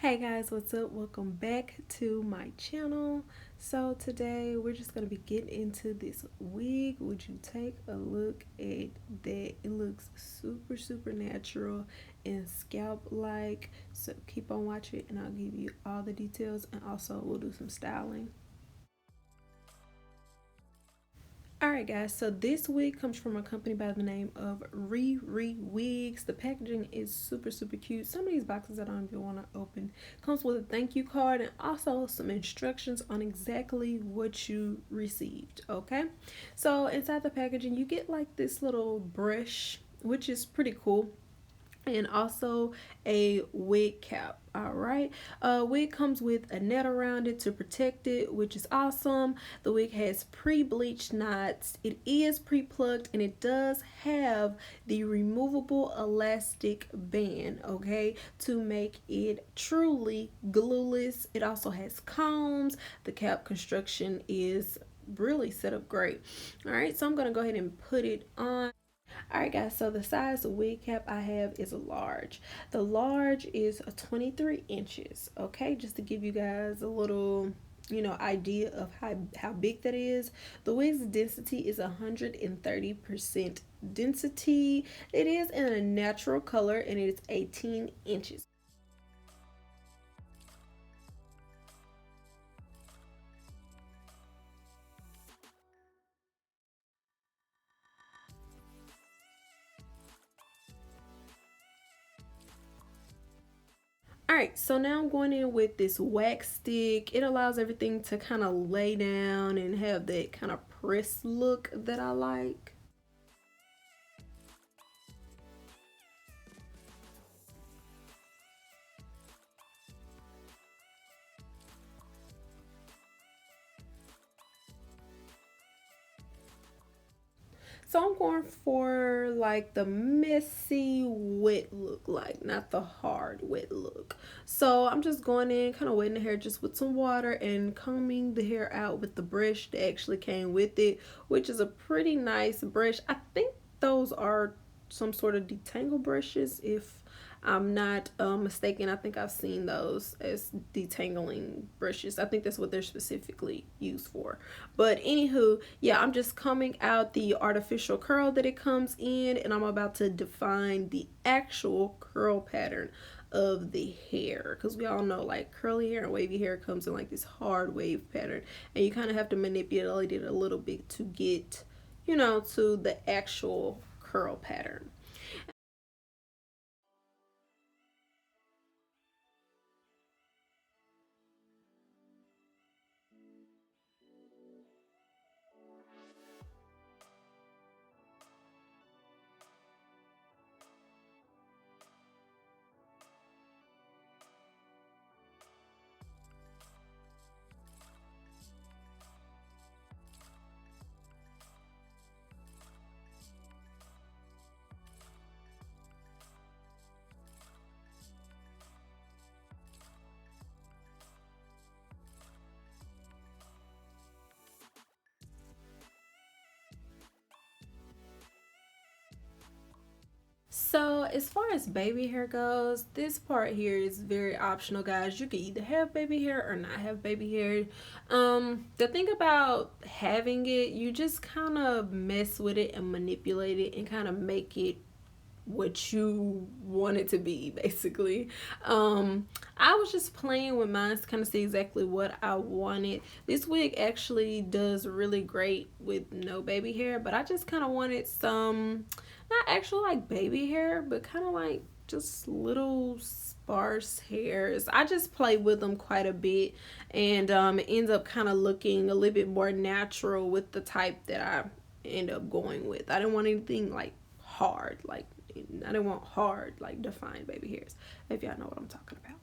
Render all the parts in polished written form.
Hey guys, what's up? Welcome back to my channel. So today we're just going to be getting into this wig. Would you take a look at that? It looks super natural and scalp like. So keep on watching and I'll give you all the details, and also we'll do some styling. Alright guys, so this wig comes from a company by the name of RiRi Wigs. The packaging is super cute. Some of these boxes I don't even want to open. Comes with a thank you card and also some instructions on exactly what you received, okay? So inside the packaging you get like this little brush, which is pretty cool, and also a wig cap. All right, wig comes with a net around it to protect it, which is awesome. The wig has pre-bleached knots, it is pre-plucked, and it does have the removable elastic band, okay, to make it truly glueless. It also has combs. The cap construction is really set up great. All right, so I'm gonna go ahead and put it on. Alright guys, so the size of wig cap I have is a large. The large is 23 inches, okay? Just to give you guys a little, idea of how big that is. The wig's density is 130% density. It is in a natural color and it is 18 inches. Alright, so now I'm going in with this wax stick. It allows everything to kind of lay down and have that kind of press look that I like. So I'm going for like the messy wet look, like not the hard wet look. So I'm just going in, kind of wetting the hair just with some water and combing the hair out with the brush that actually came with it, which is a pretty nice brush. I think those are some sort of detangle brushes, if I'm not mistaken. I think I've seen those as detangling brushes. I think that's what they're specifically used for. But anywho, yeah, I'm just combing out the artificial curl that it comes in, and I'm about to define the actual curl pattern of the hair, because we all know like curly hair and wavy hair comes in like this hard wave pattern, and you kind of have to manipulate it a little bit to get, to the actual curl pattern. So as far as baby hair goes, this part here is very optional, guys. You can either have baby hair or not have baby hair. The thing about having it, you just kind of mess with it and manipulate it and kind of make it what you want it to be, basically. I was just playing with mine to kind of see exactly what I wanted. This wig actually does really great with no baby hair, but I just kind of wanted some, not actually like baby hair, but kind of like just little sparse hairs. I just play with them quite a bit, and it ends up kind of looking a little bit more natural with the type that I end up going with. I didn't want anything like hard, like I didn't want hard, like defined baby hairs, if y'all know what I'm talking about.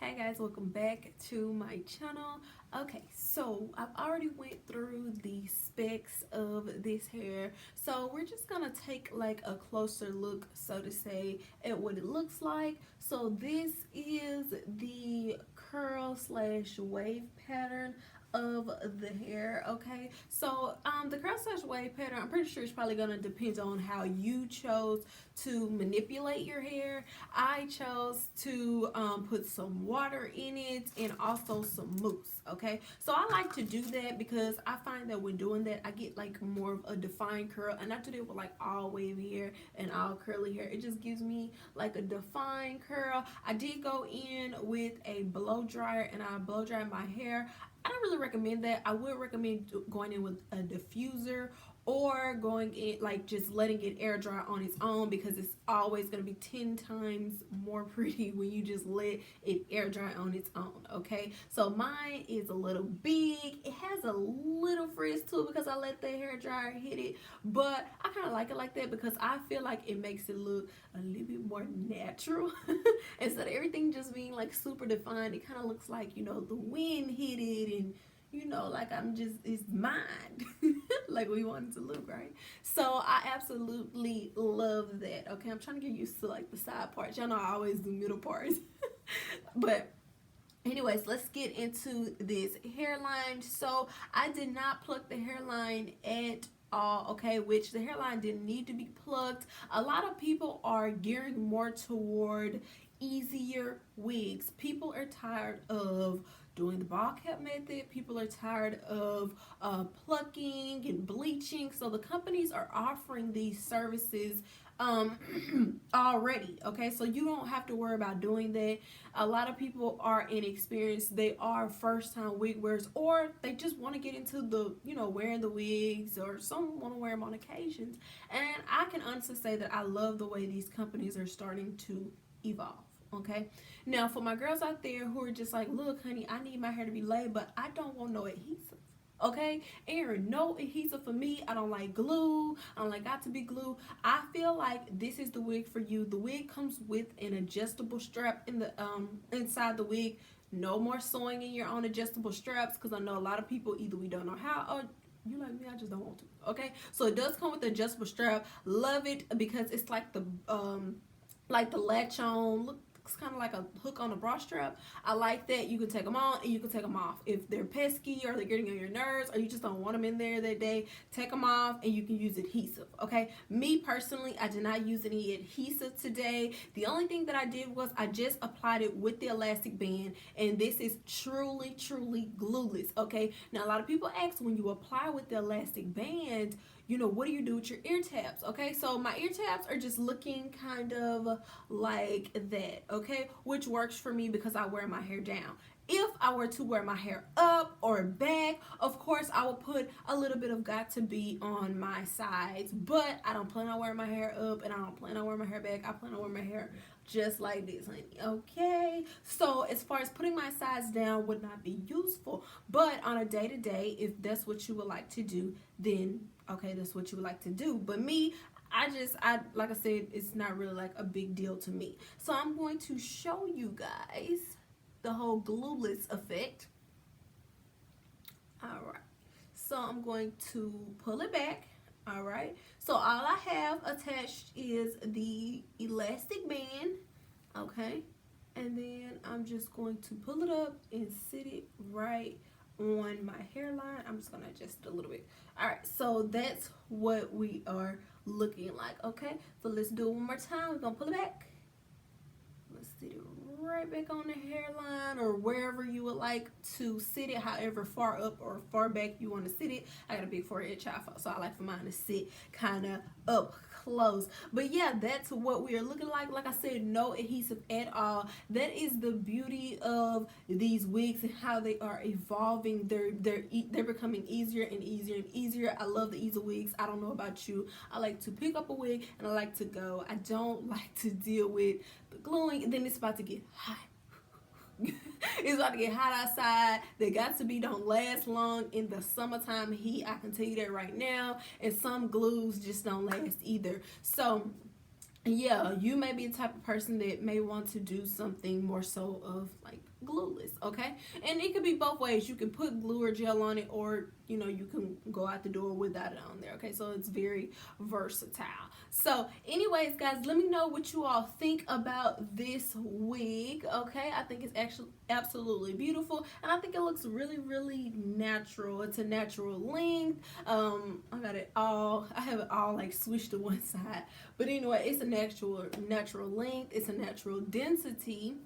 Hey Hey guys, welcome back to my channel. Okay, so I've already went through the specs of this hair, so we're just gonna take like a closer look, so to say, at what it looks like. So this is the curl slash wave pattern of the hair. Okay, so the curl slash wave pattern, I'm pretty sure it's probably gonna depend on how you chose to manipulate your hair. I chose to put some water in it and also some mousse. Okay, so I like to do that because I find that when doing that I get like more of a defined curl, and I do that with like all wavy hair and all curly hair. It just gives me like a defined curl. I did go in with a blow dryer and I blow dried my hair. I don't really recommend that. I would recommend going in with a diffuser or going in like just letting it air dry on its own, because it's always going to be 10 times more pretty when you just let it air dry on its own. Okay, so mine is a little big. It has a little frizz to it because I let the hair dryer hit it, but I kind of like it like that because I feel like it makes it look a little bit more natural instead of everything just being like super defined. It kind of looks like, you know, the wind hit it, and you know, like I'm just, it's mine. Like we want it to look, right? So I absolutely love that. Okay, I'm trying to get used to like the side parts. Y'all know I always do middle parts. But anyways, let's get into this hairline. So I did not pluck the hairline at all, okay, which the hairline didn't need to be plucked. A lot of people are gearing more toward easier wigs. People are tired of doing the ball cap method. People are tired of plucking and bleaching. So the companies are offering these services already. Okay, so you don't have to worry about doing that. A lot of people are inexperienced. They are first time wig wearers, or they just want to get into the, you know, wearing the wigs, or some want to wear them on occasions. And I can honestly say that I love the way these companies are starting to evolve. Okay, now for my girls out there who are just like, look honey, I need my hair to be laid, but I don't want no adhesive. Okay, Erin, no adhesive for me. I don't like glue. I don't like got to be glue. I feel like this is the wig for you. The wig comes with an adjustable strap in the inside the wig. No more sewing in your own adjustable straps, because I know a lot of people, either we don't know how, or you like me, I just don't want to. Okay, so it does come with the adjustable strap. Love it because it's like the latch on. Look, it's kind of like a hook on a bra strap. I like that. You can take them on and you can take them off. If they're pesky or they're getting on your nerves, or you just don't want them in there that day, take them off and you can use adhesive. Okay, me personally, I did not use any adhesive today. The only thing that I did was I just applied it with the elastic band, and this is truly glueless. Okay, now a lot of people ask, when you apply with the elastic band, you know, what do you do with your ear tabs? Okay, so my ear tabs are just looking kind of like that, okay, which works for me because I wear my hair down. If I were to wear my hair up or back, of course I will put a little bit of got to be on my sides, but I don't plan on wearing my hair up and I don't plan on wearing my hair back. I plan on wearing my hair just like this, honey. Okay, so as far as putting my sides down would not be useful, but on a day-to-day, if that's what you would like to do, then okay, that's what you would like to do. But me, I like I said, it's not really like a big deal to me. So I'm going to show you guys the whole glueless effect. All right, so I'm going to pull it back. All right, so all I have attached is the elastic band. Okay, and then I'm just going to pull it up and sit it right on my hairline. I'm just gonna adjust it a little bit. All right, so that's what we are looking like. Okay, so let's do it one more time. We're gonna pull it back. Let's sit it right back on the hairline, or wherever you would like to sit it, however far up or far back you want to sit it. I got a big forehead child, so I like for mine to sit kind of up close. But yeah, that's what we are looking like. Like I said, no adhesive at all. That is the beauty of these wigs and how they are evolving. They're becoming easier and easier and easier. I love the ease of wigs. I don't know about you. I like to pick up a wig and I like to go. I don't like to deal with the gluing, and then it's about to get hot. It's about to get hot outside. They got to be don't last long in the summertime heat. I can tell you that right now. And some glues just don't last either. So yeah, you may be the type of person that may want to do something more so of like glueless, okay? And it could be both ways. You can put glue or gel on it, or you know, you can go out the door without it on there, okay? So it's very versatile. So anyways, guys, let me know what you all think about this wig, okay? I think it's actually absolutely beautiful, and I think it looks really, really natural. It's a natural length. I got it all, I have it all like swished to one side, but anyway, it's a natural length. It's a natural density,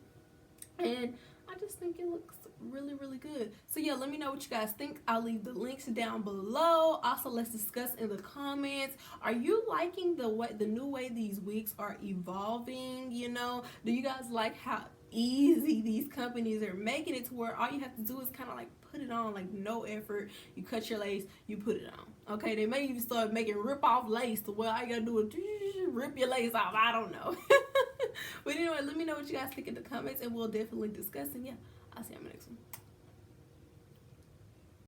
and I just think it looks really, really good. So yeah, let me know what you guys think. I'll leave the links down below. Also, let's discuss in the comments, are you liking the new way these wigs are evolving? You know, do you guys like how easy these companies are making it to where all you have to do is kind of like put it on, like no effort? You cut your lace, you put it on, okay? They may even start making rip off lace to where all you gotta do is rip your lace off. I don't know. But anyway, let me know what you guys think in the comments, and we'll definitely discuss. And yeah, I'll see you on my next one.